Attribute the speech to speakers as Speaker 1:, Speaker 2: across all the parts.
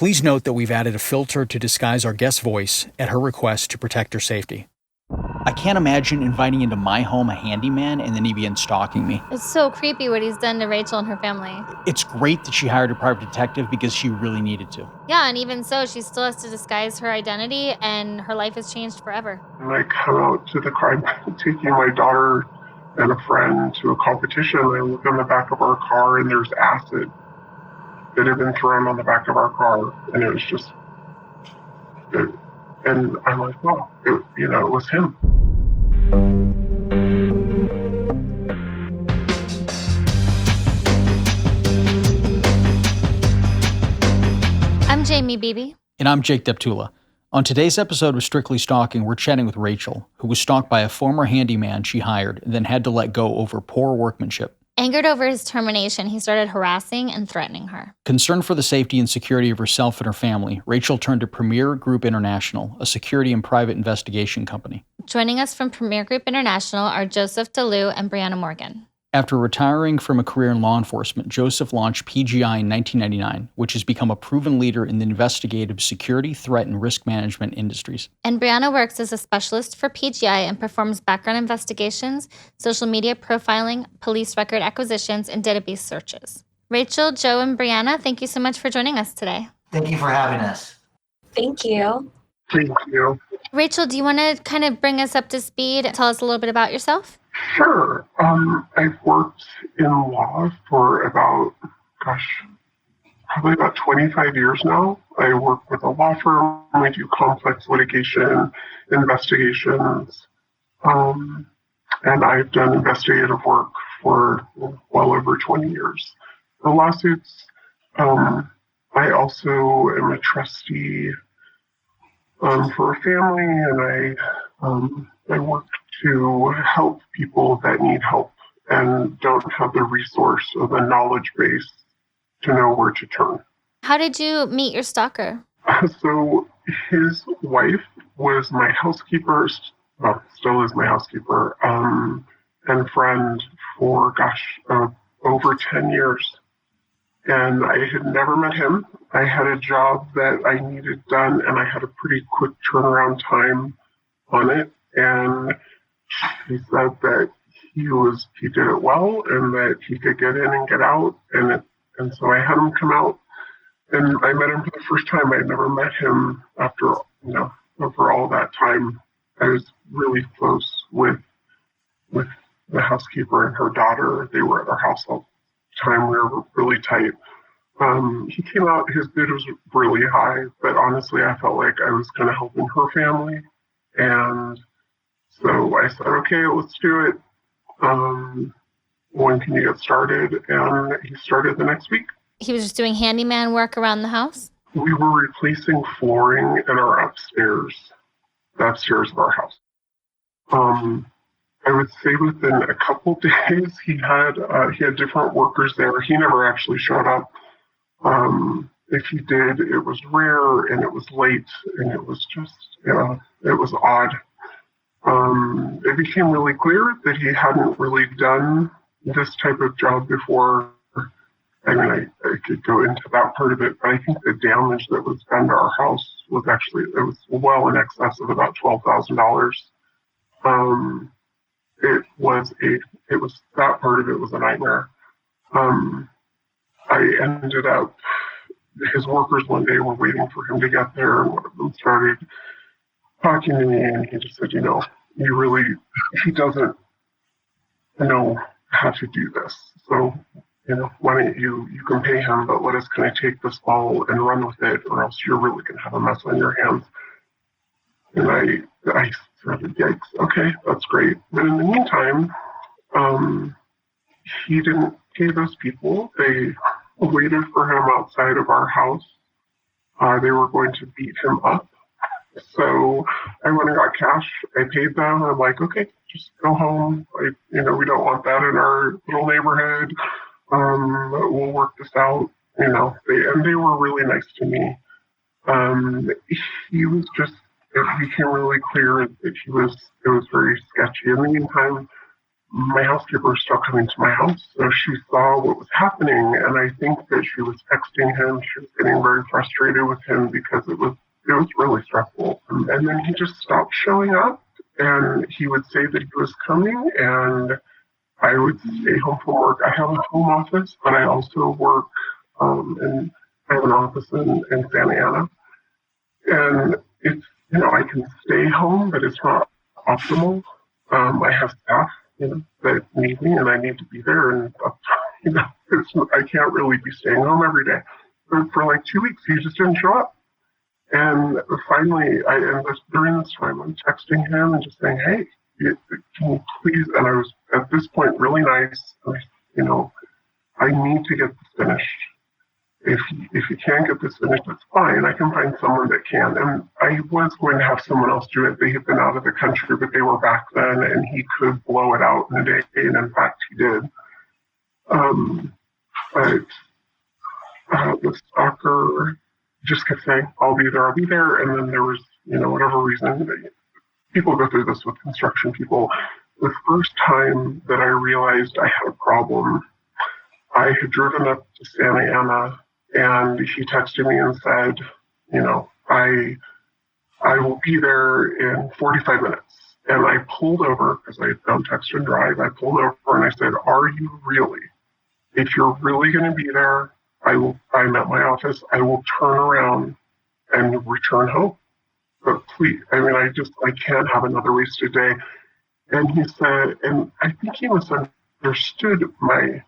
Speaker 1: Please note that we've added a filter to disguise our guest's voice at her request to protect her safety. I can't imagine inviting into my home a handyman and then he begins stalking me.
Speaker 2: It's so creepy what he's done to Rachel and her family.
Speaker 1: It's great that she hired a private detective because she really needed to.
Speaker 2: Yeah, and even so, she still has to disguise her identity, and her life has changed forever.
Speaker 3: And I come out to the crime, taking my daughter and a friend to a competition. I look in the back of our car, and there's acid that had been thrown on the back of our car, and it was just, and I'm like, well, it was him.
Speaker 2: I'm Jaimie Beebe.
Speaker 1: And I'm Jake Deptula. On today's episode of Strictly Stalking, we're chatting with Rachel, who was stalked by a former handyman she hired and then had to let go over poor workmanship.
Speaker 2: Angered over his termination, he started harassing and threatening her.
Speaker 1: Concerned for the safety and security of herself and her family, Rachel turned to Premier Group International, a security and private investigation company.
Speaker 2: Joining us from Premier Group International are Dalu and Brianna Morgan.
Speaker 1: After retiring from a career in law enforcement, Joseph launched PGI in 1999, which has become a proven leader in the investigative security, threat, and risk management industries.
Speaker 2: And Brianna works as a specialist for PGI and performs background investigations, social media profiling, police record acquisitions, and database searches. Rachel, Joe, and Brianna, thank you so much for joining us today.
Speaker 4: Thank you for having us.
Speaker 5: Thank you.
Speaker 3: Thank you.
Speaker 2: Rachel, do you want to kind of bring us up to speed and tell us a little bit about yourself?
Speaker 3: Sure. I've worked in law for probably about 25 years now. I work with a law firm. I do complex litigation investigations. And I've done investigative work for well over 20 years. The lawsuits, I also am a trustee for a family, and I work to help people that need help and don't have the resource or the knowledge base to know where to turn.
Speaker 2: How did you meet your stalker?
Speaker 3: So his wife was my housekeeper, still is my housekeeper, and friend for, over 10 years. And I had never met him. I had a job that I needed done, and I had a pretty quick turnaround time on it. And he said that he did it well and that he could get in and get out. And so I had him come out, and I met him for the first time. I had never met him after, over all that time. I was really close with the housekeeper and her daughter. They were at our house all the time. We were really tight. He came out, his bid was really high, but honestly, I felt like I was kind of helping her family. And so I said, okay, let's do it. When can you get started? And he started the next week.
Speaker 2: He was just doing handyman work around the house?
Speaker 3: We were replacing flooring in our upstairs, the upstairs of our house. I would say within a couple days, he had different workers there. He never actually showed up. If he did, it was rare and it was late and it was just, it was odd. It became really clear that he hadn't really done this type of job before. I mean, I could go into that part of it, but I think the damage that was done to our house was it was well in excess of about $12,000. That part of it was a nightmare. I ended up, his workers one day were waiting for him to get there, and one of them started talking to me, and he just said, he doesn't know how to do this. So, why don't you can pay him, but let us kind of take this ball and run with it, or else you're really going to have a mess on your hands. And I said, yikes, okay, that's great. But in the meantime, he didn't pay those people. They waited for him outside of our house. They were going to beat him up. So I went and got cash. I paid them. I'm like, okay, just go home. We don't want that in our little neighborhood. We'll work this out. They were really nice to me. It became really clear that it was very sketchy. In the meantime, my housekeeper is still coming to my house. So she saw what was happening, and I think that she was texting him. She was getting very frustrated with him because it was really stressful. And then he just stopped showing up, and he would say that he was coming, and I would stay home from work. I have a home office, but I also work, and I have an office in Santa Ana. And it's, I can stay home, but it's not optimal. I have staff, that need me, and I need to be there. And, I can't really be staying home every day. But for like 2 weeks, he just didn't show up. And finally, during this time, I'm texting him and just saying, hey, can you please, and I was at this point really nice, I need to get this finished. If you can't get this finished, that's fine. I can find someone that can. And I was going to have someone else do it. They had been out of the country, but they were back then, and he could blow it out in a day. And in fact, he did. But the stalker just kept saying, I'll be there. And then there was, whatever reason, people go through this with construction people. The first time that I realized I had a problem, I had driven up to Santa Ana, and he texted me and said, I will be there in 45 minutes. And I pulled over, because I don't text and drive. I pulled over and I said, are you really? If you're really going to be there, I'm at my office. I will turn around and return home. But please, I can't have another wasted day. And he said, and I think he misunderstood my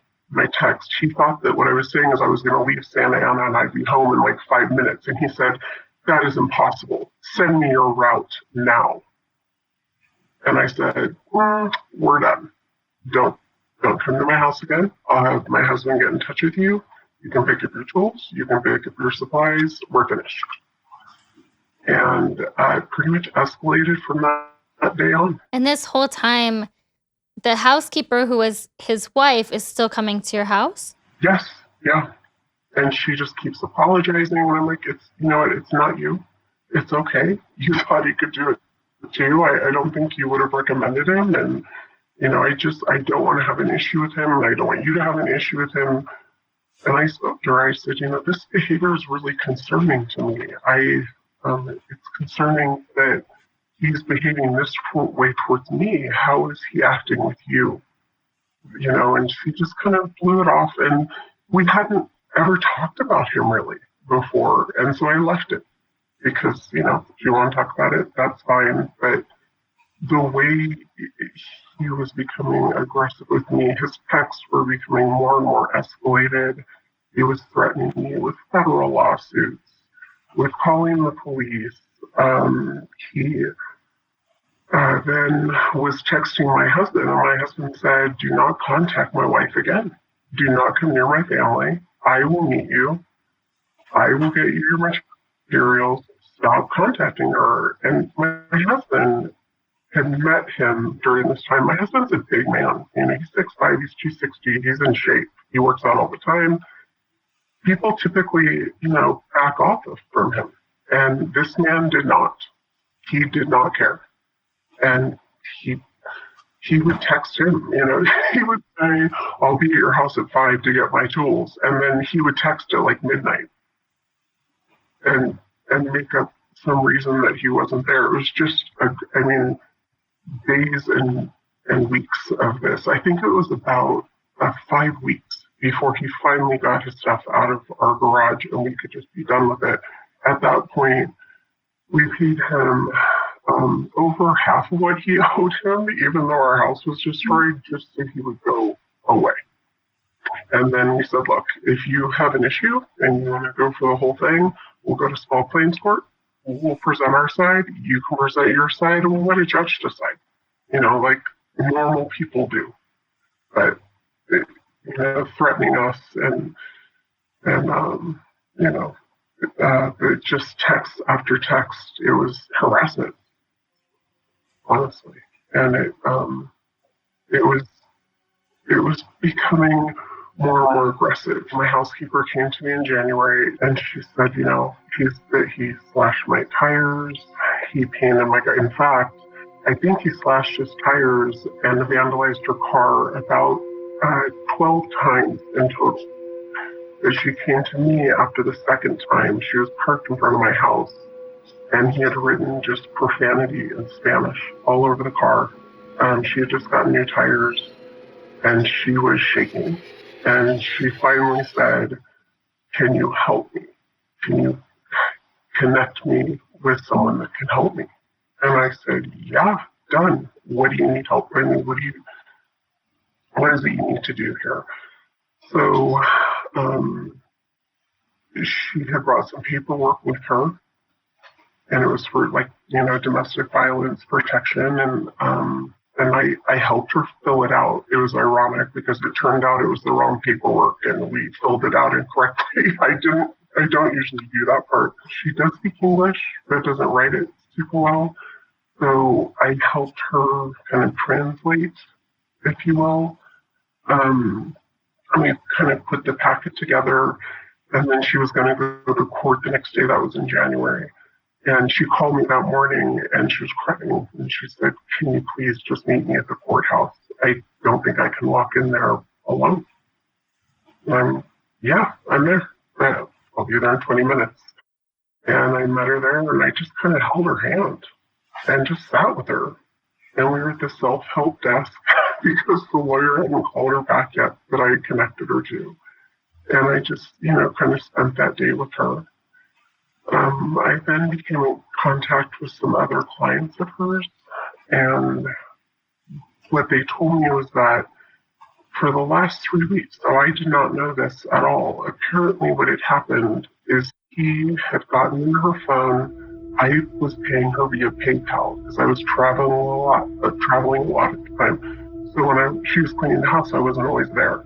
Speaker 3: text. He thought that what I was saying is I was going to leave Santa Ana and I'd be home in like 5 minutes. And he said, that is impossible. Send me your route now. And I said, we're done. Don't come to my house again. I'll have my husband get in touch with you. You can pick up your tools. You can pick up your supplies. We're finished. And I pretty much escalated from that day on.
Speaker 2: And this whole time, the housekeeper who was his wife is still coming to your house?
Speaker 3: Yes, yeah. And she just keeps apologizing. And I'm like, it's not you. It's okay. You thought he could do it too. I don't think you would have recommended him. And, I don't want to have an issue with him. And I don't want you to have an issue with him. And I spoke to her. I said, this behavior is really concerning to me. It's concerning that he's behaving this way towards me. How is he acting with you? And she just kind of blew it off. And we hadn't ever talked about him really before. And so I left it because, if you want to talk about it, that's fine. But the way he was becoming aggressive with me, his texts were becoming more and more escalated. He was threatening me with federal lawsuits, with calling the police. He then was texting my husband, and my husband said, do not contact my wife again. Do not come near my family. I will meet you. I will get you your materials. Stop contacting her. And my husband had met him during this time. My husband's a big man. He's 6'5", he's 260, he's in shape. He works out all the time. People typically, back off from him. And this man did not. He did not care. And he would text him, he would say, I'll be at your house at 5 to get my tools. And then he would text at like midnight and make up some reason that he wasn't there. It was just, days and weeks of this. I think it was about 5 weeks before he finally got his stuff out of our garage and we could just be done with it. At that point, we paid him over half of what he owed him, even though our house was destroyed, just so he would go away. And then we said, look, if you have an issue and you want to go for the whole thing, we'll go to small claims court. We'll present our side. You can present your side, and we'll let a judge decide. Like normal people do. But threatening us and just text after text. It was harassment, honestly, and it was becoming more and more aggressive. My housekeeper came to me in January, and she said, he slashed my tires, he painted my car. In fact, I think he slashed his tires and vandalized her car about 12 times in total. As she came to me after the second time, she was parked in front of my house, and he had written just profanity in Spanish all over the car. She had just gotten new tires, and she was shaking. And she finally said, "Can you help me? Can you connect me with someone that can help me?" And I said, "Yeah, done. What do you need help with? What is it you need to do here?" So she had brought some paperwork with her, and it was for domestic violence protection, and I helped her fill it out. It was ironic because it turned out it was the wrong paperwork, and we filled it out incorrectly. I don't usually do that part. She does speak English, but doesn't write it super well. So I helped her kind of translate, if you will. We kind of put the packet together, and then she was going to go to court the next day. That was in January. And she called me that morning, and she was crying. And she said, "Can you please just meet me at the courthouse? I don't think I can walk in there alone." And I'm there. I'll be there in 20 minutes. And I met her there, and I just kind of held her hand and just sat with her. And we were at the self-help desk because the lawyer hadn't called her back yet that I had connected her to. And I just, kind of spent that day with her. I then became in contact with some other clients of hers, and what they told me was that for the last 3 weeks, so I did not know this at all, apparently what had happened is he had gotten into her phone. I was paying her via PayPal because I was traveling a lot at the time. So when she was cleaning the house, I wasn't always there.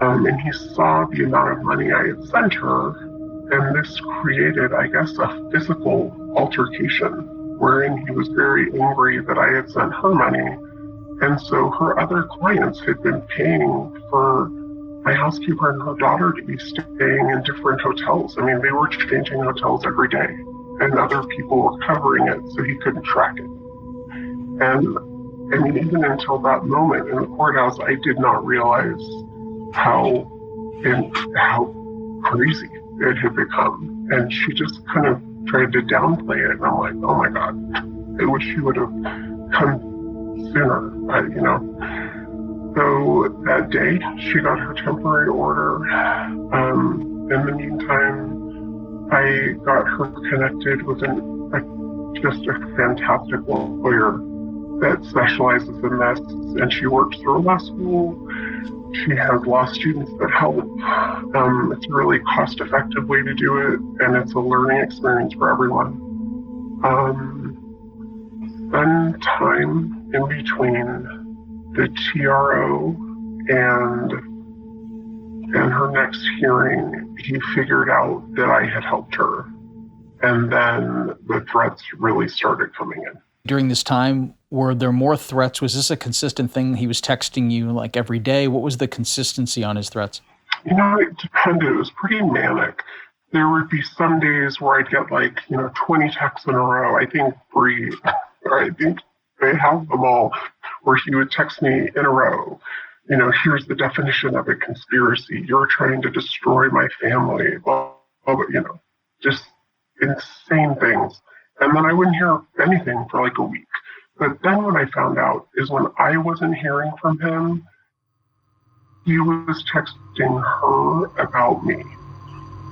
Speaker 3: And he saw the amount of money I had sent her, and this created, I guess, a physical altercation wherein he was very angry that I had sent her money. And so her other clients had been paying for my housekeeper and her daughter to be staying in different hotels. I mean, they were changing hotels every day, and other people were covering it so he couldn't track it. And I mean, even until that moment in the courthouse, I did not realize how crazy it had become. And she just kind of tried to downplay it. And I'm like, oh my God, I wish she would have come sooner, So that day, she got her temporary order. In the meantime, I got her connected with just a fantastic lawyer that specializes in this, and she works through law school. She has law students that help. It's a really cost-effective way to do it, and it's a learning experience for everyone. Sometime in between the TRO and her next hearing, he figured out that I had helped her, and then the threats really started coming in.
Speaker 1: During this time, were there more threats? Was this a consistent thing? He was texting you like every day. What was the consistency on his threats?
Speaker 3: It depended. It was pretty manic. There would be some days where I'd get 20 texts in a row. I think they have them all, where he would text me in a row. Here's the definition of a conspiracy. You're trying to destroy my family. Blah, blah, blah, just insane things. And then I wouldn't hear anything for a week. But then what I found out is when I wasn't hearing from him, he was texting her about me.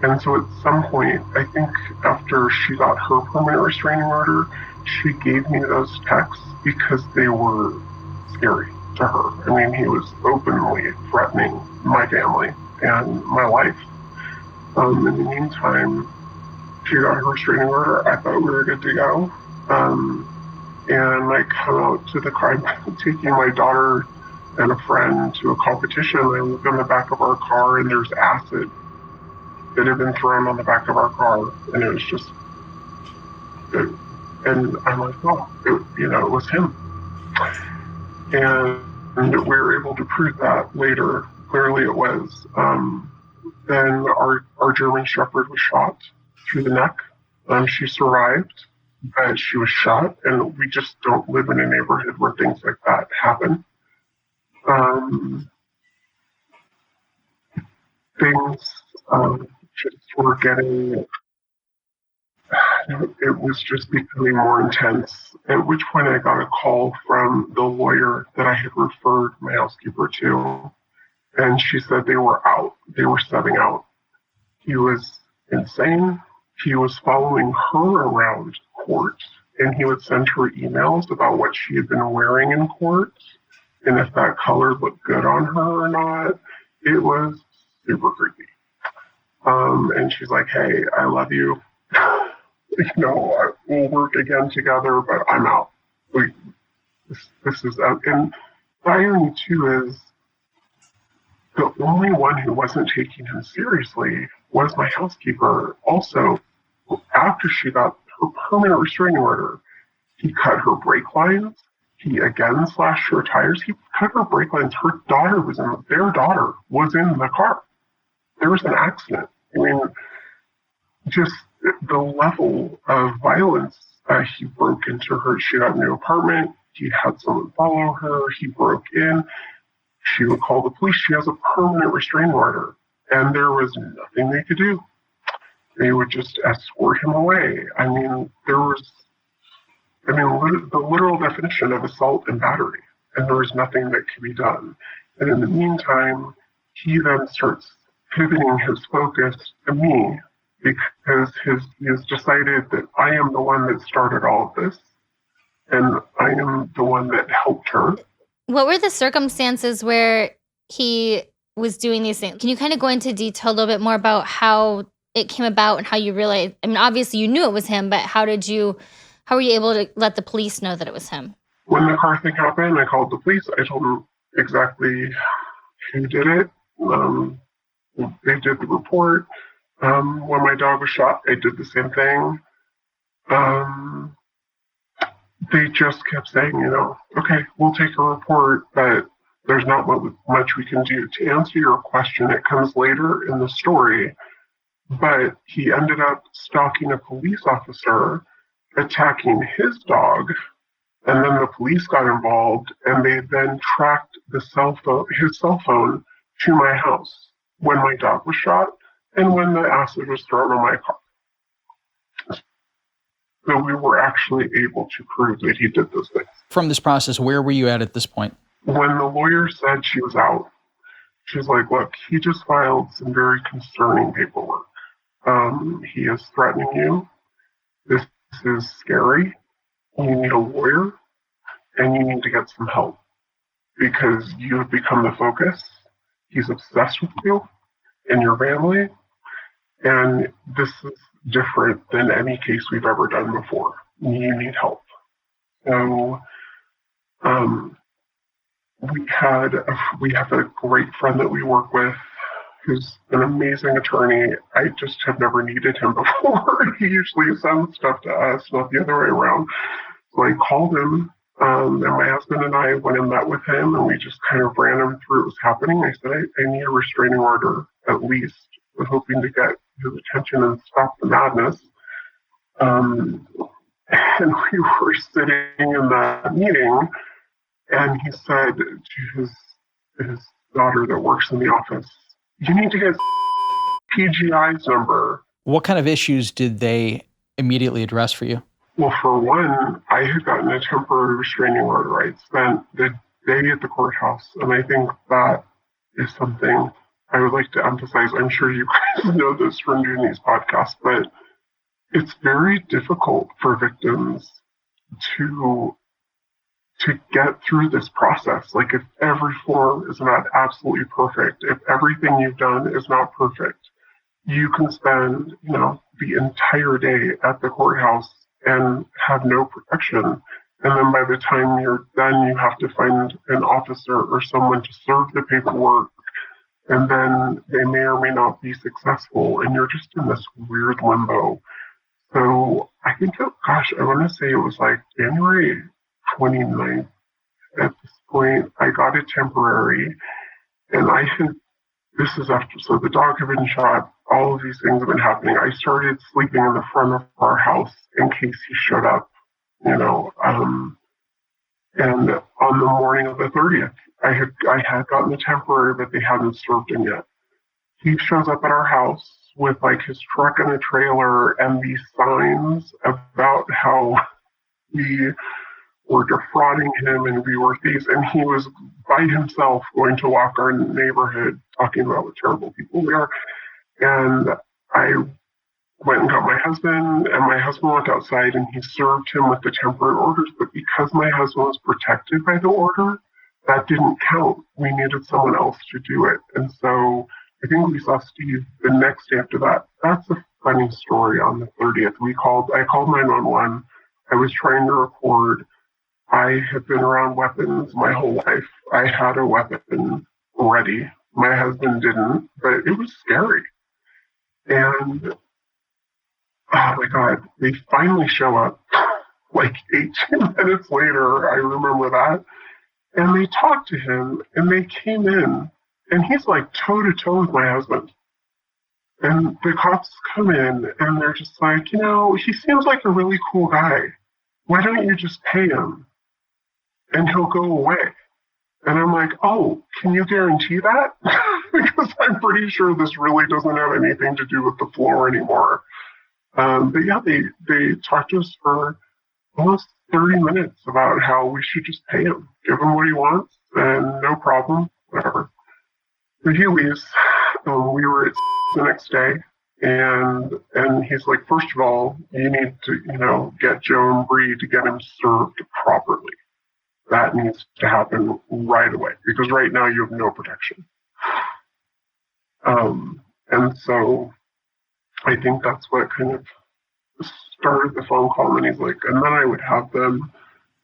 Speaker 3: And so at some point, I think after she got her permanent restraining order, she gave me those texts because they were scary to her. I mean, he was openly threatening my family and my life. In the meantime, she got her restraining order. I thought we were good to go. And I come out to the car, taking my daughter and a friend to a competition. I look in the back of our car, and there's acid that had been thrown on the back of our car. And it was just, and I'm like, oh, it was him. And we were able to prove that later. Clearly it was. Then our German Shepherd was shot through the neck. She survived. that she was shot, and we just don't live in a neighborhood where things like that happen. Things just were getting, it was just becoming more intense, at which point I got a call from the lawyer that I had referred my housekeeper to, and she said they were out. They were stepping out. He was insane. He was following her around court, and he would send her emails about what she had been wearing in court and if that color looked good on her or not. It was super creepy. And she's like, hey, I love you. We'll work again together, but I'm out. This is out. And the irony, too, is the only one who wasn't taking him seriously was my housekeeper. Also, after she got her permanent restraining order, he cut her brake lines. He again slashed her tires. He cut her brake lines. Their daughter was in the car. There was an accident. I mean, just the level of violence. He broke into her. She got a new apartment. He had someone follow her. He broke in. She would call the police. She has a permanent restraining order, and there was nothing they could do. They would just escort him away. I mean, the literal definition of assault and battery, and there was nothing that could be done. And in the meantime, he then starts pivoting his focus to me because he has decided that I am the one that started all of this, and I am the one that helped her.
Speaker 2: What were the circumstances where he was doing these things? Can you kind of go into detail a little bit more about how it came about and how you realized? I mean, obviously you knew it was him, but how were you able to let the police know that it was him?
Speaker 3: When the car thing happened, I called the police. I told them exactly who did it. They did the report. When my dog was shot, I did the same thing. They just kept saying, okay, we'll take a report, but there's not much we can do. To answer your question, it comes later in the story, but he ended up stalking a police officer, attacking his dog, and then the police got involved, and they then tracked his cell phone to my house when my dog was shot and when the acid was thrown on my car. So we were actually able to prove that he did those things.
Speaker 1: From this process, where were you at this point?
Speaker 3: When the lawyer said she was out, she's like, look, he just filed some very concerning paperwork. He is threatening you. This is scary. You need a lawyer, and you need to get some help because you have become the focus. He's obsessed with you and your family, and this is different than any case we've ever done before. You need help. So we have a great friend that we work with who's an amazing attorney. I just have never needed him before. He usually sends stuff to us, not the other way around. So I called him, and my husband and I went and met with him, and we just kind of ran him through what was happening. I said, I need a restraining order, at least. We're hoping to get his attention and stop the madness. And we were sitting in that meeting, and he said to his daughter that works in the office, you need to get PGI's number.
Speaker 1: What kind of issues did they immediately address for you?
Speaker 3: Well, for one, I had gotten a temporary restraining order. I spent the day at the courthouse, and I think that is something I would like to emphasize. I'm sure you guys know this from doing these podcasts, but it's very difficult for victims to get through this process. Like, if every form is not absolutely perfect, if everything you've done is not perfect, you can spend, the entire day at the courthouse and have no protection. And then by the time you're done, you have to find an officer or someone to serve the paperwork. And then they may or may not be successful. And you're just in this weird limbo. So I think, I want to say it was like January 29th. At this point, I got a temporary, and this is after, so the dog had been shot all of these things have been happening. I started sleeping in the front of our house in case he showed up, you know. And on the morning of the 30th, I had gotten the temporary, but they hadn't served him yet. He shows up at our house with like his truck and a trailer and these signs about how we were defrauding him and we were thieves. And he was by himself going to walk our neighborhood talking about what terrible people we are. And I went and got my husband, and my husband went outside and he served him with the temporary orders. But because my husband was protected by the order, that didn't count. We needed someone else to do it. And so I think we saw Steve the next day after that. That's a funny story. On the 30th, I called 911. I was trying to record. I have been around weapons my whole life. I had a weapon ready. My husband didn't, but it was scary. And oh my God, they finally show up like 18 minutes later. I remember that. And they talked to him and they came in and he's like toe to toe with my husband. And the cops come in and they're just like, you know, he seems like a really cool guy. Why don't you just pay him and he'll go away? And I'm like, oh, can you guarantee that? Because I'm pretty sure this really doesn't have anything to do with the floor anymore. But yeah, they talked to us for almost 30 minutes about how we should just pay him, give him what he wants, and no problem, whatever. But he leaves. We were at the next day, and he's like, first of all, you need to, you know, get Joe and Bree to get him served properly. That needs to happen right away, because right now you have no protection. And so I think that's what kind of started the phone call. And he's like, and then I would have them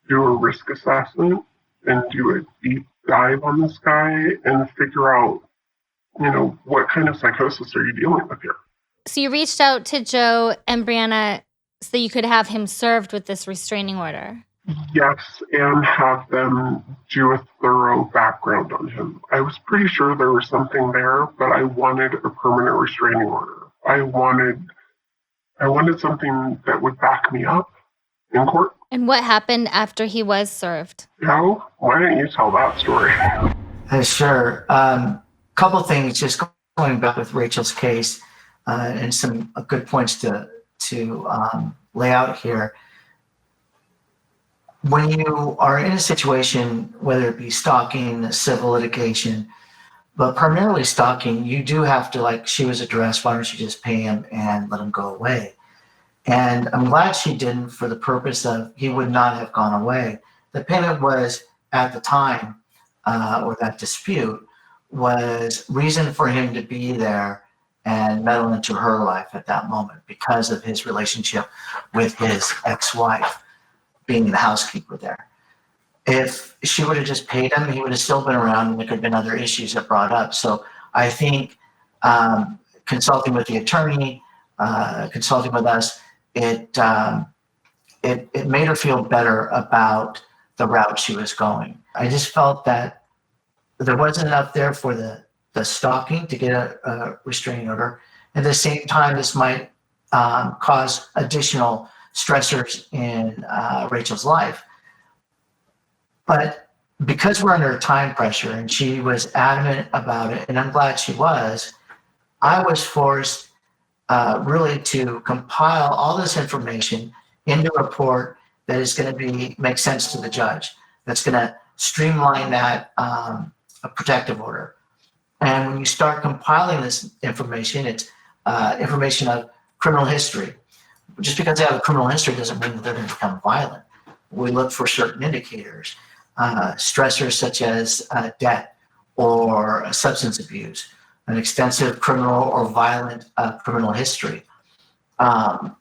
Speaker 3: do a risk assessment and do a deep dive on this guy and figure out, you know, what kind of psychosis are you dealing with here?
Speaker 2: So you reached out to Joe and Brianna so that you could have him served with this restraining order.
Speaker 3: Yes, and have them do a thorough background on him. I was pretty sure there was something there, but I wanted a permanent restraining order. I wanted something that would back me up in court.
Speaker 2: And what happened after he was served?
Speaker 3: Joe, why don't you tell that story?
Speaker 4: Sure. Couple things, just going back with Rachel's case, and some good points to lay out here. When you are in a situation, whether it be stalking, civil litigation, but primarily stalking, you do have to, like, she was addressed, why don't you just pay him and let him go away? And I'm glad she didn't, for the purpose of he would not have gone away. The payment was, at the time, or that dispute, was reason for him to be there and meddle into her life at that moment because of his relationship with his ex-wife being the housekeeper there. If she would have just paid him, he would have still been around and there could have been other issues that brought up. So I think consulting with the attorney, consulting with us, it made her feel better about the route she was going. I just felt that there wasn't enough there for the stalking to get a restraining order. At the same time, this might cause additional stressors in Rachel's life. But because we're under time pressure and she was adamant about it, and I'm glad she was, I was forced really to compile all this information into a report that is going to make sense to the judge, that's going to streamline that a protective order. And when you start compiling this information, it's information of criminal history. Just because they have a criminal history doesn't mean that they're going to become violent. We look for certain indicators, stressors such as debt or substance abuse, an extensive criminal or violent criminal history.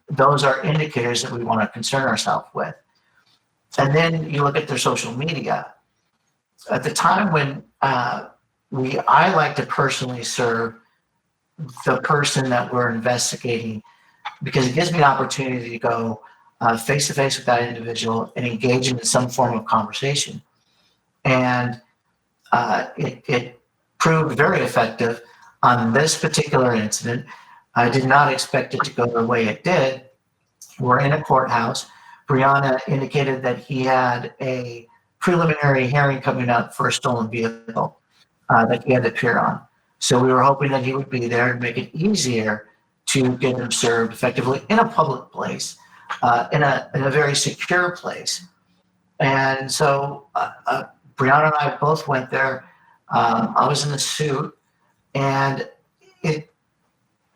Speaker 4: Those are indicators that we want to concern ourselves with. And then you look at their social media. At the time when I like to personally serve the person that we're investigating, because it gives me an opportunity to go face to face with that individual and engage in some form of conversation. And it proved very effective on this particular incident. I did not expect it to go the way it did. We're in a courthouse. Brianna indicated that he had a preliminary hearing coming up for a stolen vehicle that he had to appear on. So we were hoping that he would be there and make it easier to get him served effectively in a public place, in a very secure place. And so Brianna and I both went there. I was in a suit, and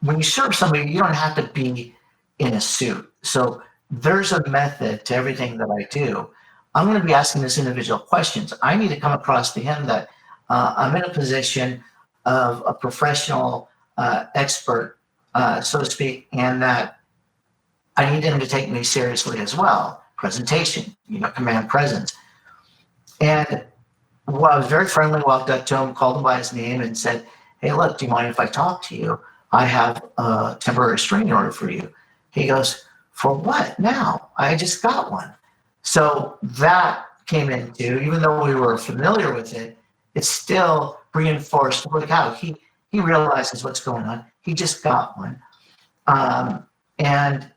Speaker 4: when you serve somebody, you don't have to be in a suit. So there's a method to everything that I do. I'm going to be asking this individual questions. I need to come across to him that I'm in a position of a professional expert, so to speak, and that I need him to take me seriously as well. Presentation, command presence. And I was very friendly, walked up to him, called him by his name, and said, "Hey, look, do you mind if I talk to you? I have a temporary restraining order for you." He goes, "For what now? I just got one." So that came into, even though we were familiar with it, it still reinforced, look out, he realizes what's going on. He just got one. And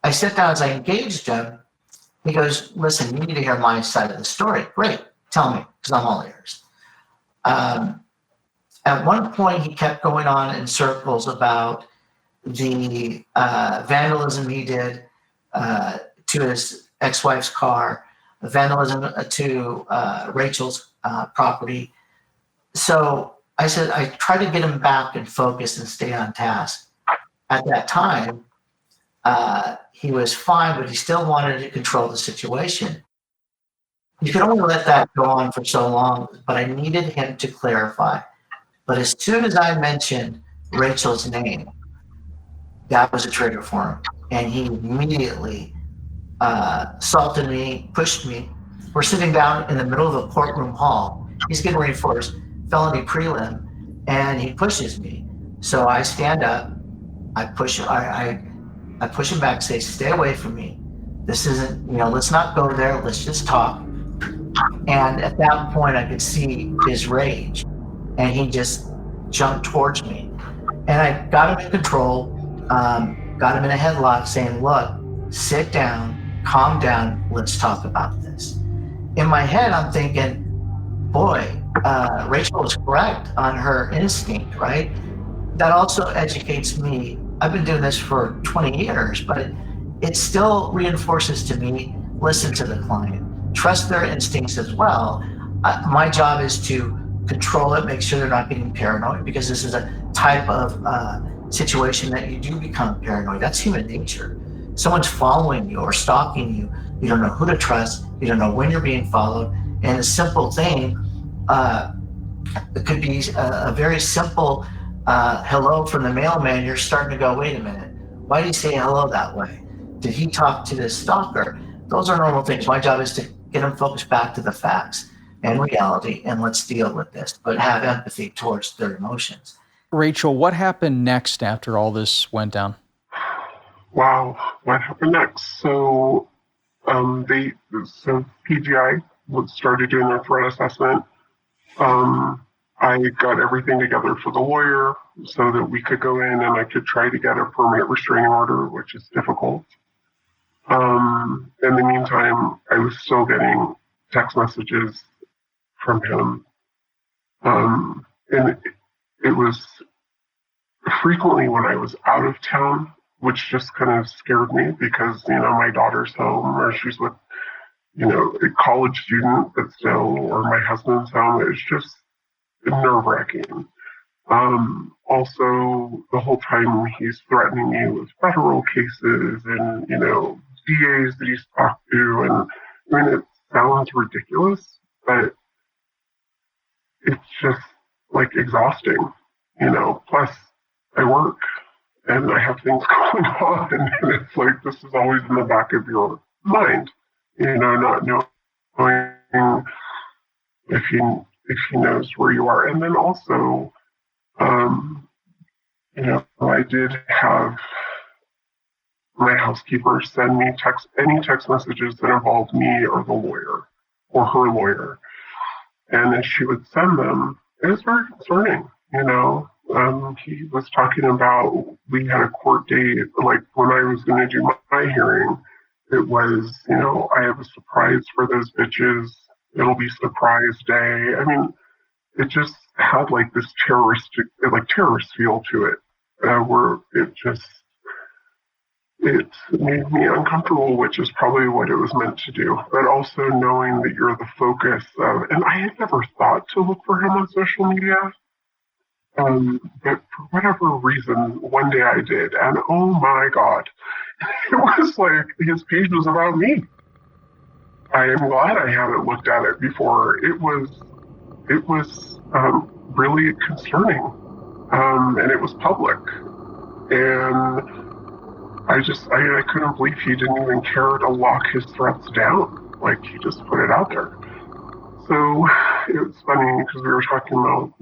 Speaker 4: I sat down as I engaged him. He goes, "Listen, you need to hear my side of the story." "Great, tell me, because I'm all ears." At one point, he kept going on in circles about the vandalism he did to his ex-wife's car, vandalism to Rachel's property. So I said, I tried to get him back and focus and stay on task. At that time, he was fine, but he still wanted to control the situation. You can only let that go on for so long, but I needed him to clarify. But as soon as I mentioned Rachel's name, that was a trigger for him. And he immediately assaulted me, pushed me. We're sitting down in the middle of a courtroom hall. He's getting ready for his felony prelim, and he pushes me. So I stand up, I push him back, say, "Stay away from me. This isn't, let's not go there, let's just talk." And at that point, I could see his rage, and he just jumped towards me. And I got him in control, got him in a headlock, saying, "Look, sit down, calm down, let's talk about this." In my head, I'm thinking, boy, Rachel was correct on her instinct, right? That also educates me. I've been doing this for 20 years, but it still reinforces to me, listen to the client, trust their instincts as well. My job is to control it, make sure they're not getting paranoid, because this is a type of situation that you do become paranoid. That's human nature. Someone's following you or stalking you. You don't know who to trust. You don't know when you're being followed. And a simple thing, it could be a very simple hello from the mailman. You're starting to go, wait a minute, why did he say hello that way? Did he talk to this stalker? Those are normal things. My job is to get them focused back to the facts and reality, and let's deal with this, but have empathy towards their emotions.
Speaker 1: Rachel, what happened next after all this went down?
Speaker 3: Wow, what happened next? So PGI started doing their threat assessment. I got everything together for the lawyer so that we could go in and I could try to get a permanent restraining order, which is difficult. In the meantime, I was still getting text messages from him. And it was frequently when I was out of town, which just kind of scared me because, my daughter's home or she's with, a college student, but still, or my husband's home. It was just nerve-wracking. Also, the whole time he's threatening me with federal cases and, DAs that he's talked to. And it sounds ridiculous, but it's just like exhausting, plus I work and I have things going on, and it's like this is always in the back of your mind, not knowing if he knows where you are. And then also, I did have my housekeeper send me any text messages that involved me or the lawyer or her lawyer. And as she would send them, it was very concerning, He was talking about we had a court date, like when I was going to do my hearing. It was, I have a surprise for those bitches. It'll be surprise day. I mean, it just had like this terrorist feel to it, where it made me uncomfortable, which is probably what it was meant to do. But also knowing that you're the focus of, and I had never thought to look for him on social media. But for whatever reason, one day I did, and oh my God, it was like his page was about me. I am glad I hadn't looked at it before. It was really concerning, and it was public, and I couldn't believe he didn't even care to lock his threats down. Like, he just put it out there. So it's funny because we were talking about,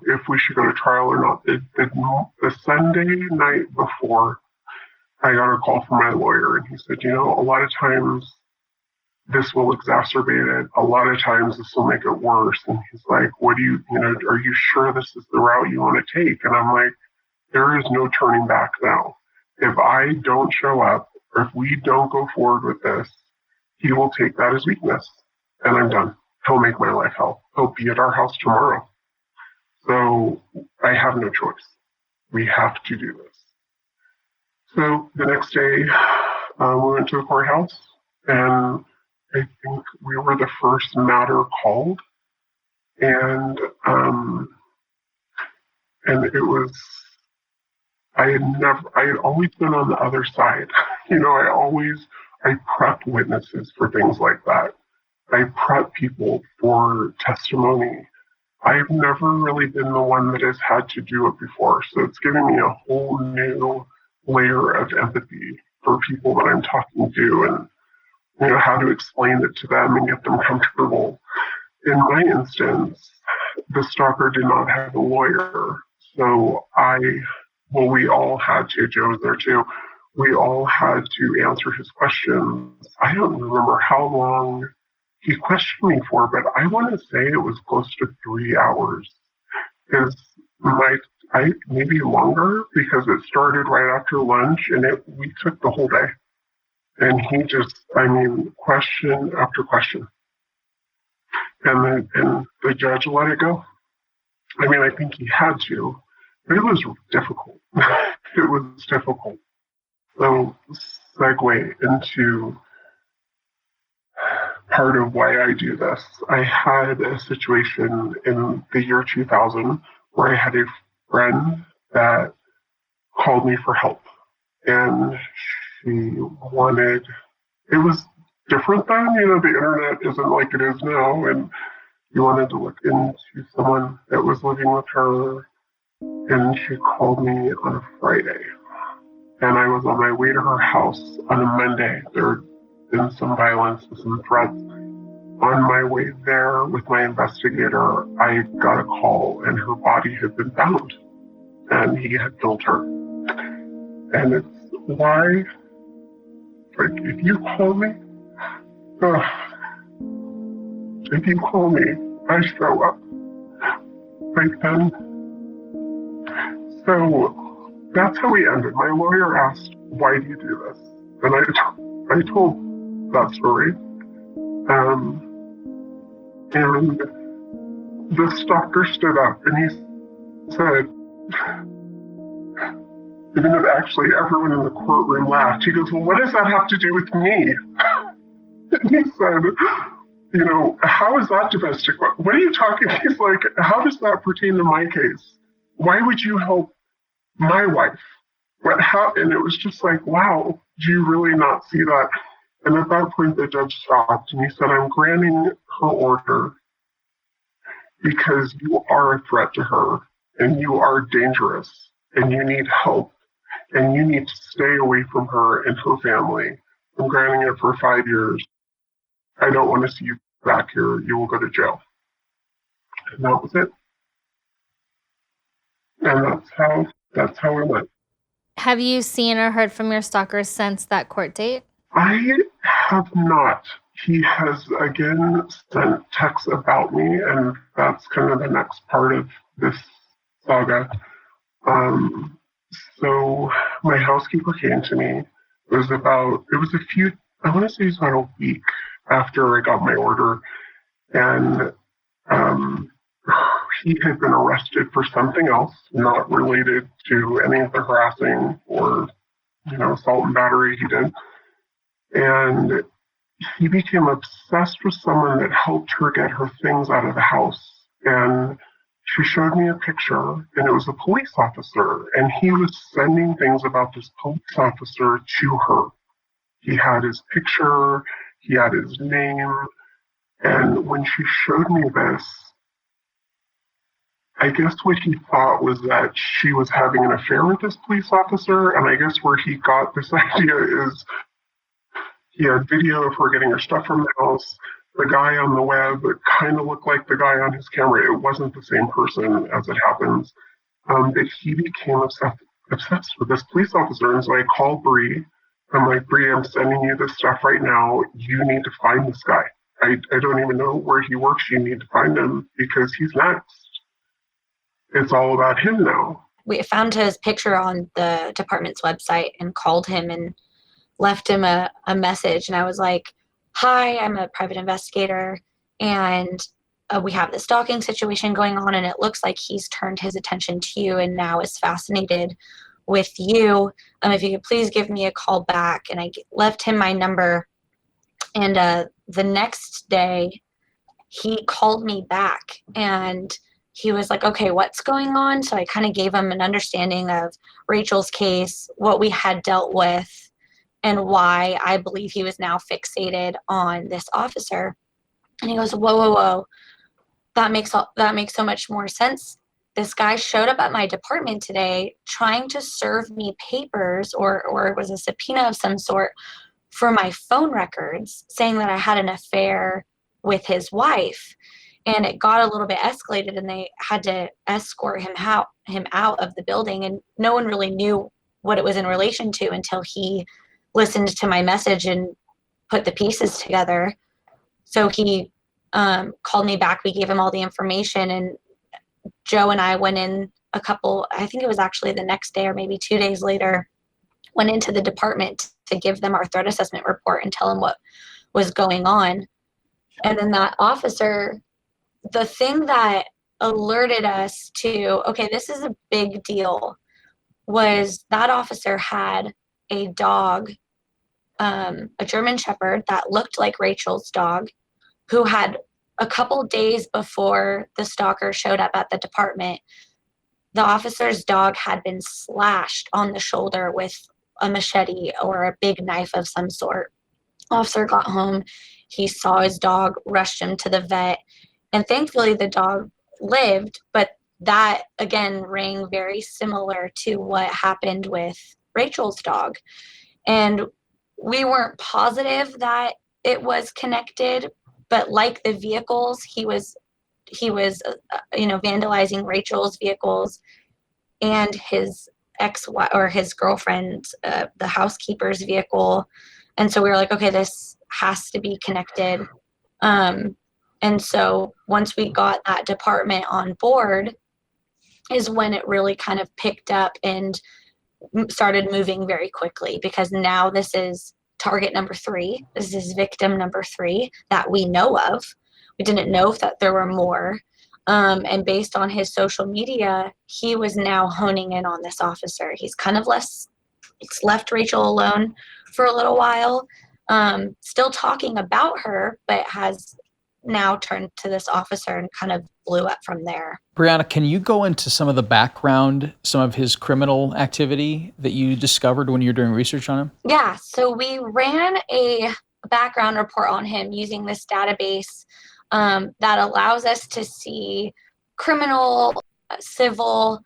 Speaker 3: if we should go to trial or not. The Sunday night before, I got a call from my lawyer, and he said, a lot of times this will exacerbate it. A lot of times this will make it worse. And he's like, are you sure this is the route you want to take? And I'm like, there is no turning back now. If I don't show up, or if we don't go forward with this, he will take that as weakness, and I'm done. He'll make my life hell. He'll be at our house tomorrow. So I have no choice. We have to do this. So the next day, we went to the courthouse, and I think we were the first matter called, and it was, I had always been on the other side. I prep witnesses for things like that. I prep people for testimony. I've never really been the one that has had to do it before, so it's giving me a whole new layer of empathy for people that I'm talking to, and how to explain it to them and get them comfortable. In my instance, the stalker did not have a lawyer, so we all had to. Joe was there too. We all had to answer his questions. I don't remember how long he questioned me for, but I want to say it was close to 3 hours. Maybe longer, because it started right after lunch, and we took the whole day. And he just, question after question. And the judge let it go. I think he had to, but it was difficult. It was difficult. So, segue into part of why I do this. I had a situation in the year 2000 where I had a friend that called me for help. And it was different then, the internet isn't like it is now, and you wanted to look into someone that was living with her, and she called me on a Friday. And I was on my way to her house on a Monday. There had been some violence and some threats. On my way there with my investigator, I got a call, and her body had been found, and he had killed her. And it's why, if you call me, I show up. Right then. So that's how we ended. My lawyer asked, why do you do this? And I told that story. And the stalker stood up and he said, even if actually everyone in the courtroom laughed, he goes, well, what does that have to do with me? And he said, how is that domestic? What are you talking? He's like, how does that pertain to my case? Why would you help my wife? And it was just like, wow, do you really not see that? And at that point, the judge stopped and he said, I'm granting her order because you are a threat to her and you are dangerous and you need help and you need to stay away from her and her family. I'm granting it for 5 years. I don't want to see you back here. You will go to jail. And that was it. And that's how it went.
Speaker 2: Have you seen or heard from your stalker since that court date?
Speaker 3: I have not. He has again sent texts about me, and that's kind of the next part of this saga. Um, so my housekeeper came to me. It was a few, I want to say it was about a week after I got my order. And um, he had been arrested for something else, not related to any of the harassing or, assault and battery he did. And he became obsessed with someone that helped her get her things out of the house. And she showed me a picture, and it was a police officer, and he was sending things about this police officer to her. He had his picture, he had his name, and when she showed me this, I guess what he thought was that she was having an affair with this police officer, and I guess where he got this idea is he had video of her getting her stuff from the house. The guy on the web kind of looked like the guy on his camera. It wasn't the same person, as it happens. That he became obsessed with this police officer. And so I called Bree. I'm like, Bree, I'm sending you this stuff right now. You need to find this guy. I don't even know where he works. You need to find him because he's next. It's all about him now.
Speaker 5: We found his picture on the department's website and called him and left him a message. And I was like, hi, I'm a private investigator, and we have the stalking situation going on, and it looks like he's turned his attention to you and now is fascinated with you. If you could please give me a call back. And I left him my number. And the next day, he called me back, and he was like, okay, what's going on? So I kind of gave him an understanding of Rachel's case, what we had dealt with, and why I believe he was now fixated on this officer. And he goes, whoa. That makes so much more sense. This guy showed up at my department today trying to serve me papers, or it was a subpoena of some sort, for my phone records, saying that I had an affair with his wife. And it got a little bit escalated, and they had to escort him out of the building. And no one really knew what it was in relation to until he listened to my message and put the pieces together. So he called me back. We gave him all the information, and Joe and I went in I think it was actually the next day or maybe 2 days later, went into the department to give them our threat assessment report and tell them what was going on. And then that officer, the thing that alerted us to, okay, this is a big deal, was that officer had a dog, a German Shepherd that looked like Rachel's dog, who had a couple days before the stalker showed up at the department, the officer's dog had been slashed on the shoulder with a machete or a big knife of some sort. Officer got home, he saw his dog, rushed him to the vet, and thankfully the dog lived, but that again rang very similar to what happened with Rachel's dog. And we weren't positive that it was connected, but like the vehicles, he was vandalizing Rachel's vehicles and his ex-wife or his girlfriend, the housekeeper's vehicle. And so we were like, okay, this has to be connected. And so once we got that department on board is when it really kind of picked up and started moving very quickly, because now this is target number 3. This is victim number 3 that we know of. We didn't know that there were more. And based on his social media, he was now honing in on this officer. He's kind of left Rachel alone for a little while, still talking about her, but has now turned to this officer and kind of blew up from there.
Speaker 1: Brianna, can you go into some of the background, some of his criminal activity that you discovered when you were doing research on him?
Speaker 5: Yeah, so we ran a background report on him using this database that allows us to see criminal, civil.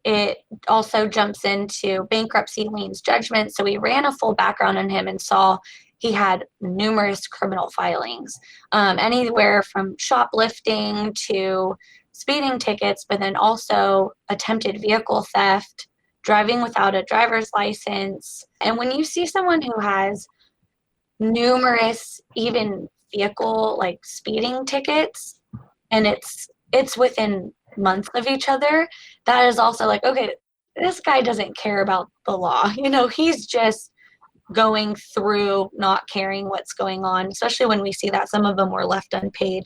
Speaker 5: It also jumps into bankruptcy, liens, judgments. So we ran a full background on him and saw he had numerous criminal filings, anywhere from shoplifting to speeding tickets, but then also attempted vehicle theft, driving without a driver's license. And when you see someone who has numerous, even vehicle like speeding tickets, and it's within months of each other, that is also like, okay, this guy doesn't care about the law. He's just going through not caring what's going on, especially when we see that some of them were left unpaid.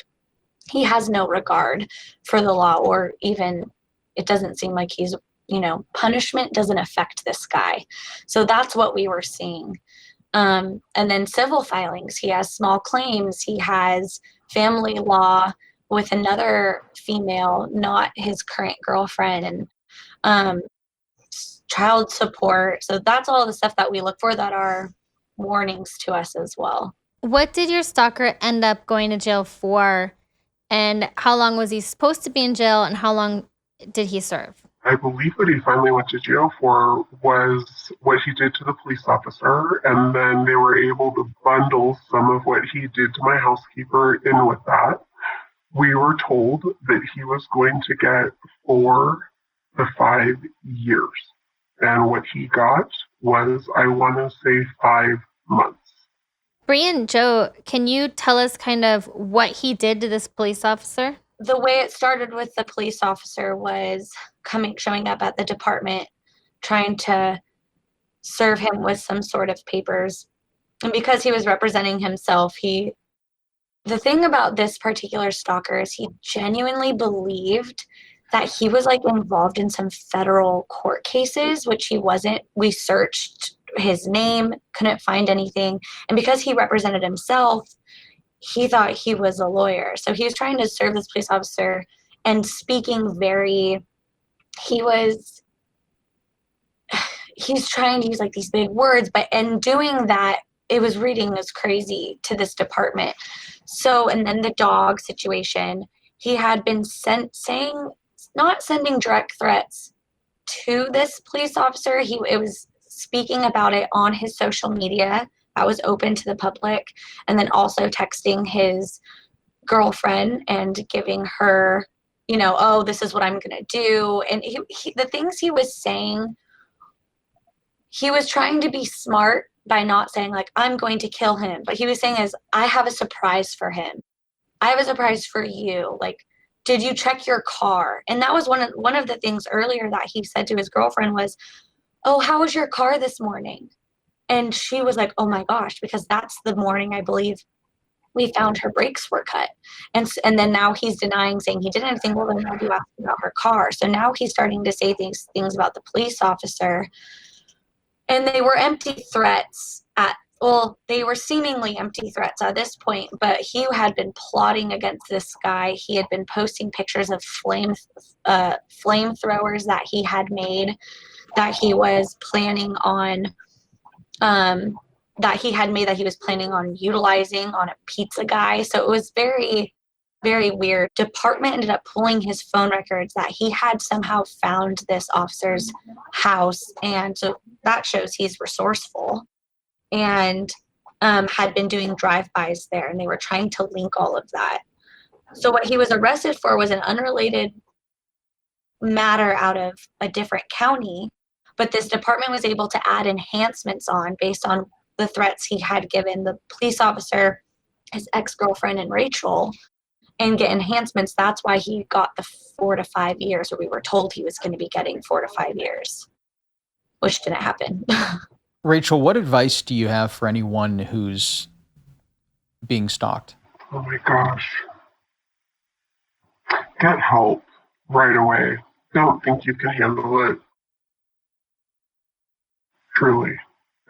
Speaker 5: He has no regard for the law, or even it doesn't seem like he's, punishment doesn't affect this guy. So that's what we were seeing. And then civil filings, he has small claims, he has family law with another female, not his current girlfriend, and child support. So that's all the stuff that we look for that are warnings to us as well.
Speaker 2: What did your stalker end up going to jail for? And how long was he supposed to be in jail, and how long did he serve?
Speaker 3: I believe what he finally went to jail for was what he did to the police officer, and then they were able to bundle some of what he did to my housekeeper in with that. We were told that he was going to get 4 to 5 years, and what he got was, I want to say, 5 months.
Speaker 2: Bree and Joe, can you tell us kind of what he did to this police officer?
Speaker 5: The way it started with the police officer was showing up at the department, trying to serve him with some sort of papers. And because he was representing himself, the thing about this particular stalker is he genuinely believed that he was involved in some federal court cases, which he wasn't. We searched his name, couldn't find anything. And because he represented himself, he thought he was a lawyer. So he was trying to serve this police officer and speaking he's trying to use these big words, but in doing that, it was reading as crazy to this department. So, and then the dog situation, he had been not sending direct threats to this police officer. It was speaking about it on his social media that was open to the public, and then also texting his girlfriend and giving her, oh, this is what I'm going to do. And the things he was saying, he was trying to be smart by not saying I'm going to kill him. But he was saying I have a surprise for him. I have a surprise for you. Did you check your car? And that was one of the things earlier that he said to his girlfriend was, oh, how was your car this morning? And she was like, oh my gosh, because that's the morning I believe we found her brakes were cut. And then now he's denying, saying he did anything. Well, then why do you ask about her car? So now he's starting to say things about the police officer. And they were empty threats they were seemingly empty threats at this point, but he had been plotting against this guy. He had been posting pictures of flamethrowers that he had made, that he was planning on that he was planning on utilizing on a pizza guy. So it was very, very weird. Department ended up pulling his phone records that he had somehow found this officer's house. And so that shows he's resourceful, and had been doing drive-bys there, and they were trying to link all of that. So what he was arrested for was an unrelated matter out of a different county, but this department was able to add enhancements on based on the threats he had given the police officer, his ex-girlfriend, and Rachel, and get enhancements. That's why he got the 4 to 5 years, or we were told he was going to be getting 4 to 5 years, which didn't happen.
Speaker 1: Rachel, what advice do you have for anyone who's being stalked?
Speaker 3: Oh my gosh. Get help right away. Don't think you can handle it. Truly.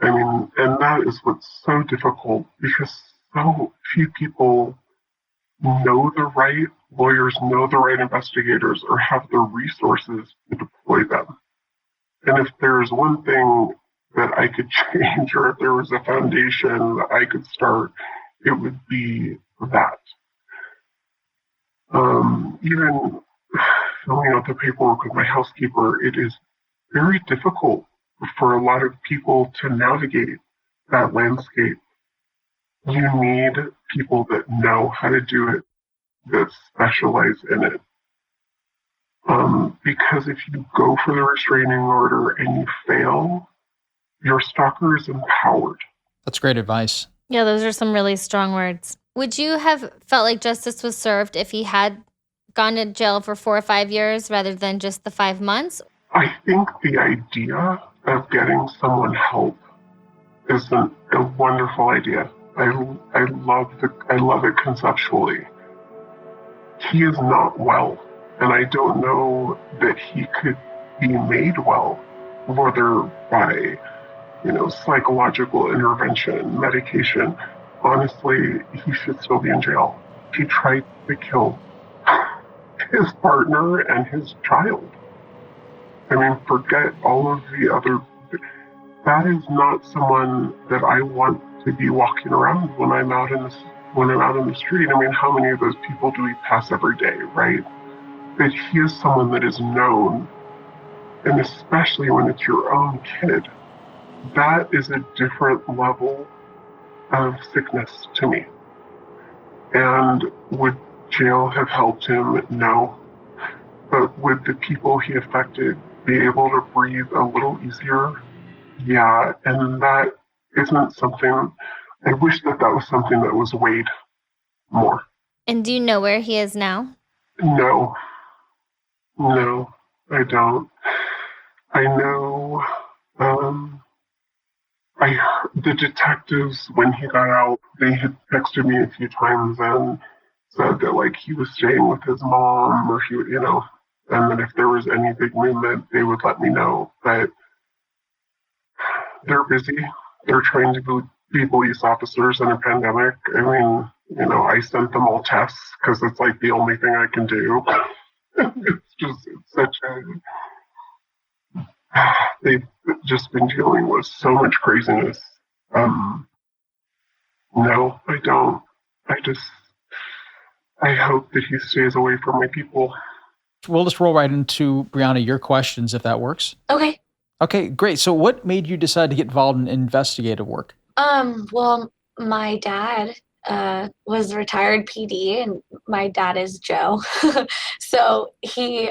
Speaker 3: I mean, and that is what's so difficult, because so few people know the right lawyers, know the right investigators, or have the resources to deploy them. And if there's one thing that I could change, or if there was a foundation that I could start, it would be that. Even filling out the paperwork with my housekeeper, it is very difficult for a lot of people to navigate that landscape. You need people that know how to do it, that specialize in it. Because if you go for the restraining order and you fail, your stalker is empowered.
Speaker 1: That's great advice.
Speaker 2: Yeah, those are some really strong words. Would you have felt like justice was served if he had gone to jail for 4 or 5 years rather than just the 5 months?
Speaker 3: I think the idea of getting someone help is a wonderful idea. I love it conceptually. He is not well, and I don't know that he could be made well, whether by psychological intervention, medication. Honestly, he should still be in jail. He tried to kill his partner and his child. I mean, forget all of the other. That is not someone that I want to be walking around when I'm out in the street. I mean, how many of those people do we pass every day, right? But he is someone that is known, and especially when it's your own kid, that is a different level of sickness to me. And would jail have helped him? No. But would the people he affected be able to breathe a little easier? Yeah. And that isn't something, I wish that was something that was weighed more.
Speaker 2: And do you know where he is now?
Speaker 3: No, I don't. I know, the detectives, when he got out, they had texted me a few times and said that he was staying with his mom, or and that if there was any big movement, they would let me know. But they're busy. They're trying to be police officers in a pandemic. I mean, I sent them all tests because it's the only thing I can do. It's such they've just been dealing with so much craziness. No, I don't. I hope that he stays away from my people.
Speaker 1: We'll just roll right into, Brianna, your questions, if that works.
Speaker 5: Okay.
Speaker 1: Okay, great. So what made you decide to get involved in investigative work?
Speaker 5: Well, my dad was a retired PD, and my dad is Joe. So he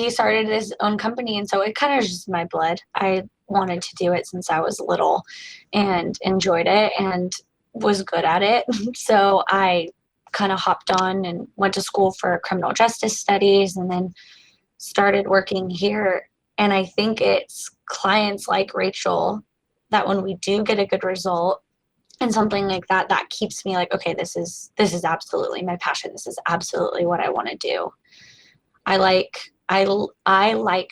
Speaker 5: started his own company, and so it kind of just my blood. I wanted to do it since I was little and enjoyed it and was good at it. So I kind of hopped on and went to school for criminal justice studies and then started working here. And I think it's clients like Rachel that when we do get a good result and something like that, that keeps me okay, this is absolutely my passion. This is absolutely what I want to do. I like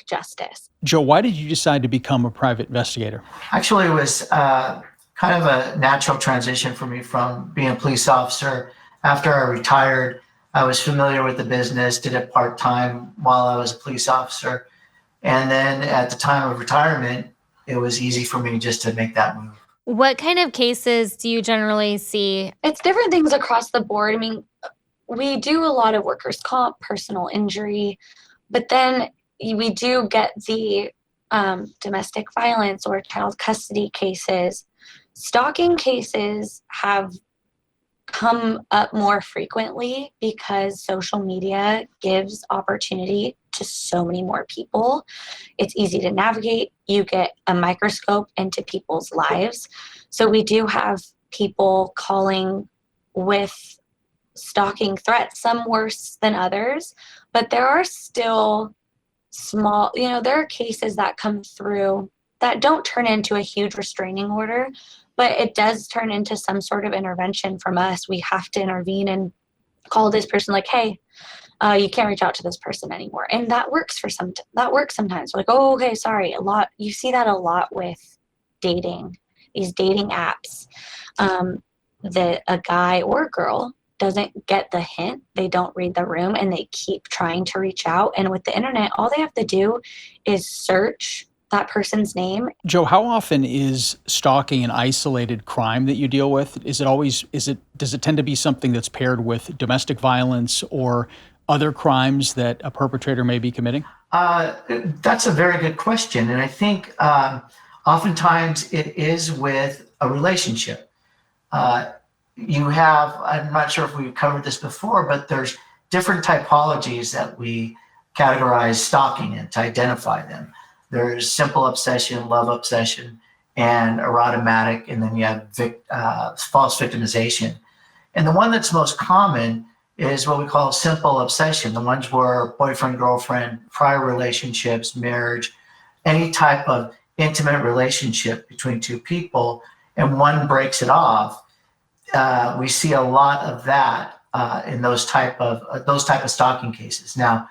Speaker 5: justice.
Speaker 1: Joe, why did you decide to become a private investigator?
Speaker 4: Actually, it was kind of a natural transition for me from being a police officer. After I retired, I was familiar with the business, did it part-time while I was a police officer. And then at the time of retirement, it was easy for me just to make that move.
Speaker 2: What kind of cases do you generally see?
Speaker 5: It's different things across the board. I mean, we do a lot of workers' comp, personal injury, but then we do get the domestic violence or child custody cases. Stalking cases have come up more frequently because social media gives opportunity to so many more people. It's easy to navigate. You get a microscope into people's lives. So we do have people calling with stalking threats, some worse than others, but there are still small, there are cases that come through that don't turn into a huge restraining order, but it does turn into some sort of intervention from us. We have to intervene and call this person hey, you can't reach out to this person anymore. And that works sometimes. We're oh, okay, sorry. You see that a lot with dating, these dating apps, that a guy or a girl doesn't get the hint, they don't read the room, and they keep trying to reach out. And with the internet, all they have to do is search that person's name.
Speaker 1: Joe, how often is stalking an isolated crime that you deal with? Does it tend to be something that's paired with domestic violence or other crimes that a perpetrator may be committing?
Speaker 4: That's a very good question. And I think oftentimes it is with a relationship. You have, I'm not sure if we've covered this before, but there's different typologies that we categorize stalking in to identify them. There's simple obsession, love obsession, and erotomatic, and then you have false victimization. And the one that's most common is what we call simple obsession, the ones where boyfriend, girlfriend, prior relationships, marriage, any type of intimate relationship between two people, and one breaks it off. We see a lot of that in those type of stalking cases. Now,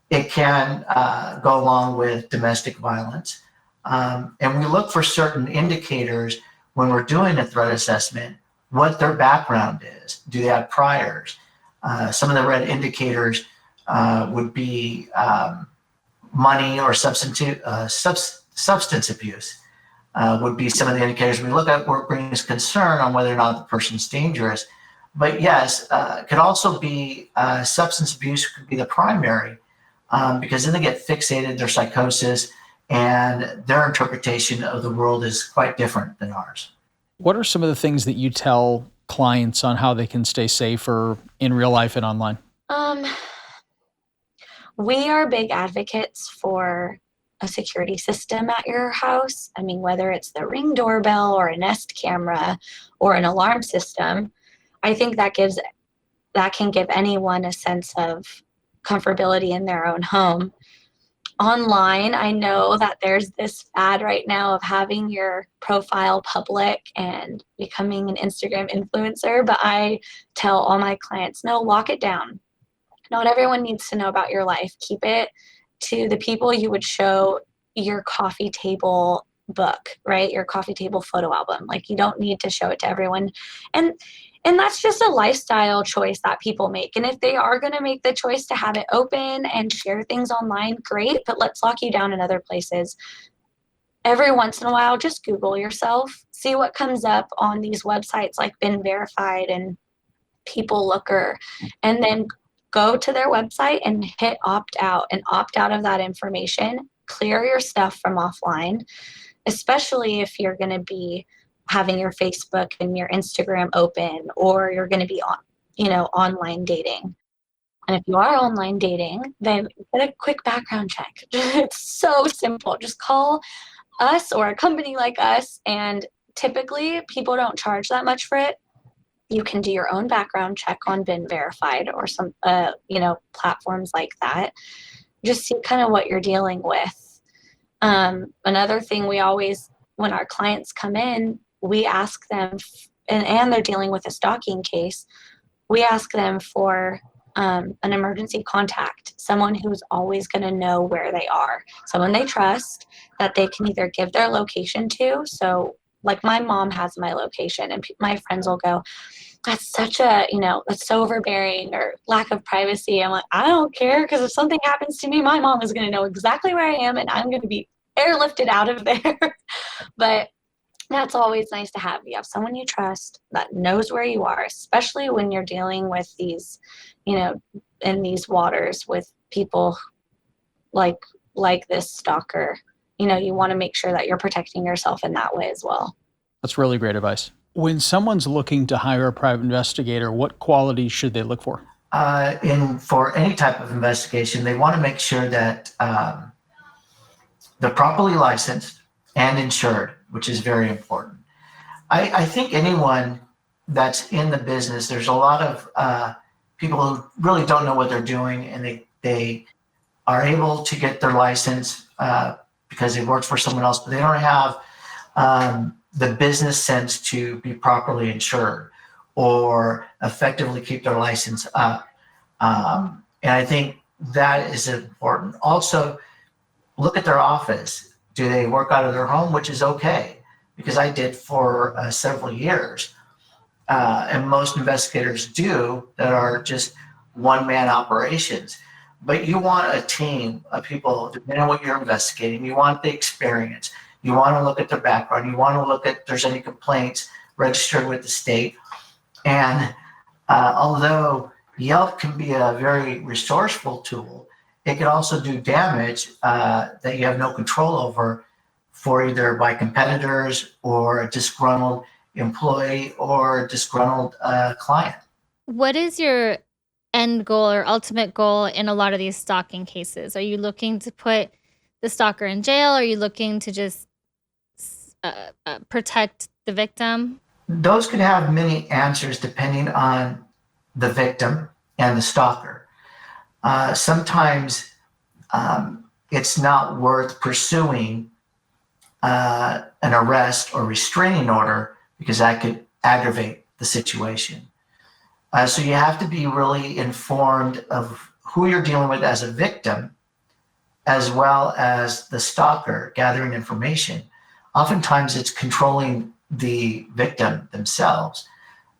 Speaker 4: it can go along with domestic violence, and we look for certain indicators when we're doing a threat assessment, what their background is. Do they have priors? Some of the red indicators would be money or substance abuse. Would be some of the indicators we look at where it brings concern on whether or not the person's dangerous. But yes, it could also be substance abuse could be the primary, because then they get fixated, their psychosis, and their interpretation of the world is quite different than ours.
Speaker 1: What are some of the things that you tell clients on how they can stay safer in real life and online?
Speaker 5: We are big advocates for a security system at your house. I mean, whether it's the Ring doorbell or a Nest camera or an alarm system, I think that can give anyone a sense of comfortability in their own home. Online, I know that there's this fad right now of having your profile public and becoming an Instagram influencer, but I tell all my clients, no, lock it down. Not everyone needs to know about your life. Keep it to the people you would show your coffee table book, right? Your coffee table photo album. Like, you don't need to show it to everyone. And that's just a lifestyle choice that people make. And if they are going to make the choice to have it open and share things online, great, but let's lock you down in other places. Every once in a while, just Google yourself, see what comes up on these websites like Been Verified and People Looker, and then go to their website and hit opt out and opt out of that information. Clear your stuff from offline, especially if you're going to be having your Facebook and your Instagram open, or you're going to be on, online dating. And if you are online dating, then get a quick background check. It's so simple. Just call us or a company like us, and typically people don't charge that much for it. You can do your own background check on Been Verified or some, platforms like that. Just see kind of what you're dealing with. Another thing we always, when our clients come in, we ask them, and they're dealing with a stalking case, we ask them for an emergency contact, someone who's always going to know where they are, someone they trust that they can either give their location to. So, like, my mom has my location, and my friends will go, that's such a, that's so overbearing or lack of privacy. I'm like, I don't care, because if something happens to me, my mom is going to know exactly where I am, and I'm going to be airlifted out of there. But that's always nice to have. You have someone you trust that knows where you are, especially when you're dealing with these, in these waters with people like this stalker. You want to make sure that you're protecting yourself in that way as well.
Speaker 1: That's really great advice. When someone's looking to hire a private investigator, what qualities should they look for?
Speaker 4: For any type of investigation, they want to make sure that they're properly licensed and insured, which is very important. I think anyone that's in the business, there's a lot of people who really don't know what they're doing, and they are able to get their license because they worked for someone else, but they don't have the business sense to be properly insured or effectively keep their license up. And I think that is important. Also, look at their office. Do they work out of their home, which is okay, because I did for several years. And most investigators do that are just one-man operations. But you want a team of people, depending on what you're investigating. You want the experience. You want to look at their background. You want to look at if there's any complaints registered with the state. And although Yelp can be a very resourceful tool, it can also do damage that you have no control over, for either by competitors or a disgruntled employee or a disgruntled client.
Speaker 2: What is your end goal or ultimate goal in a lot of these stalking cases? Are you looking to put the stalker in jail? Are you looking to just protect the victim?
Speaker 4: Those could have many answers depending on the victim and the stalker. Sometimes it's not worth pursuing an arrest or restraining order because that could aggravate the situation. So you have to be really informed of who you're dealing with as a victim, as well as the stalker, gathering information. Oftentimes it's controlling the victim themselves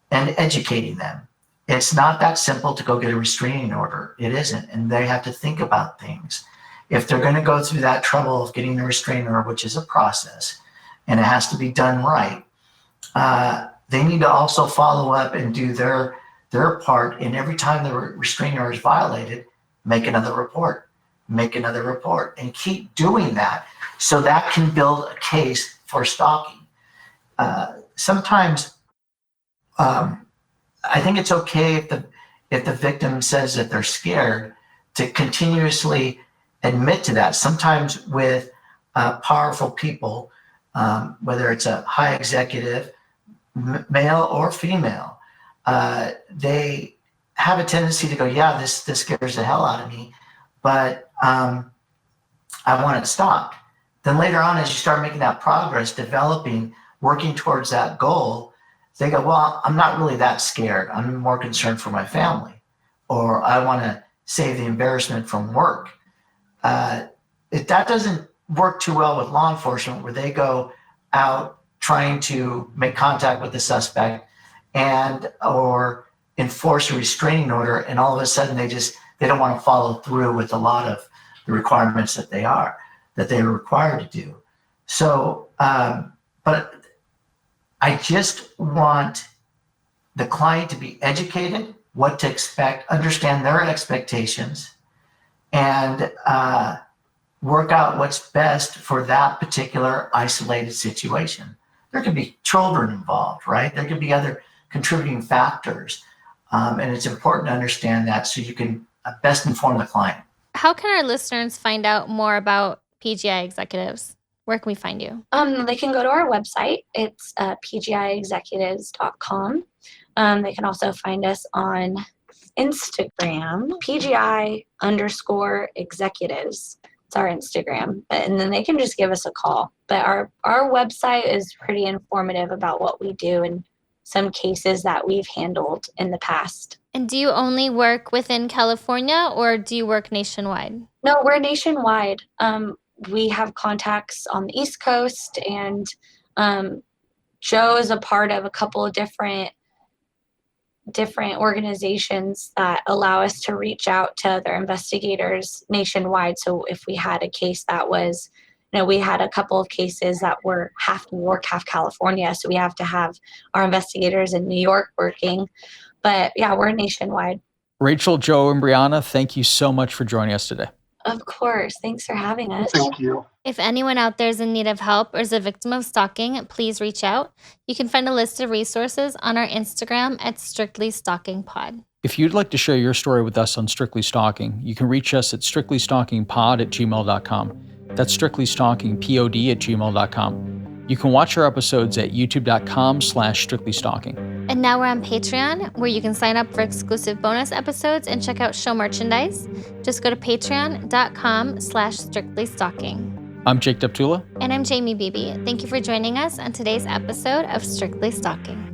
Speaker 4: and educating them. It's not that simple to go get a restraining order. It isn't. And they have to think about things. If they're going to go through that trouble of getting a restraining order, which is a process, and it has to be done right, they need to also follow up and do their part. And every time the restraining order is violated, make another report, and keep doing that. So that can build a case for stalking. Sometimes I think it's okay if the victim says that they're scared to continuously admit to that. Sometimes with powerful people, whether it's a high executive, male or female, they have a tendency to go, yeah, this scares the hell out of me, but I want it stopped. Then later on, as you start making that progress, developing, working towards that goal, they go, well, I'm not really that scared. I'm more concerned for my family, or I want to save the embarrassment from work. That doesn't work too well with law enforcement, where they go out trying to make contact with the suspect and or enforce a restraining order, and all of a sudden they don't want to follow through with a lot of the requirements that they were required to do. So, but I just want the client to be educated, what to expect, understand their expectations, and work out what's best for that particular isolated situation. There could be children involved, right? There could be other contributing factors. And it's important to understand that so you can best inform the client.
Speaker 2: How can our listeners find out more about PGI executives? Where can we find you?
Speaker 5: They can go to our website. It's pgiexecutives.com. They can also find us on Instagram, PGI_executives. It's our Instagram. And then they can just give us a call. But our website is pretty informative about what we do and some cases that we've handled in the past.
Speaker 2: And do you only work within California, or do you work nationwide?
Speaker 5: No, we're nationwide. We have contacts on the East Coast, and Joe is a part of a couple of different organizations that allow us to reach out to other investigators nationwide. So if we had a case that was, we had a couple of cases that were half New York, half California. So we have to have our investigators in New York working. But yeah, we're nationwide.
Speaker 1: Rachel, Joe, and Brianna, thank you so much for joining us today.
Speaker 5: Of course. Thanks for having us.
Speaker 3: Thank you.
Speaker 2: If anyone out there is in need of help or is a victim of stalking, please reach out. You can find a list of resources on our Instagram at Strictly Stalking Pod.
Speaker 1: If you'd like to share your story with us on Strictly Stalking, you can reach us at strictlystalkingpod@gmail.com. That's strictlystalkingpod@gmail.com. You can watch our episodes at youtube.com/strictlystalking.
Speaker 2: And now we're on Patreon, where you can sign up for exclusive bonus episodes and check out show merchandise. Just go to patreon.com/strictlystalking.
Speaker 1: I'm Jake Deptula.
Speaker 2: And I'm Jaimie Beebe. Thank you for joining us on today's episode of Strictly Stalking.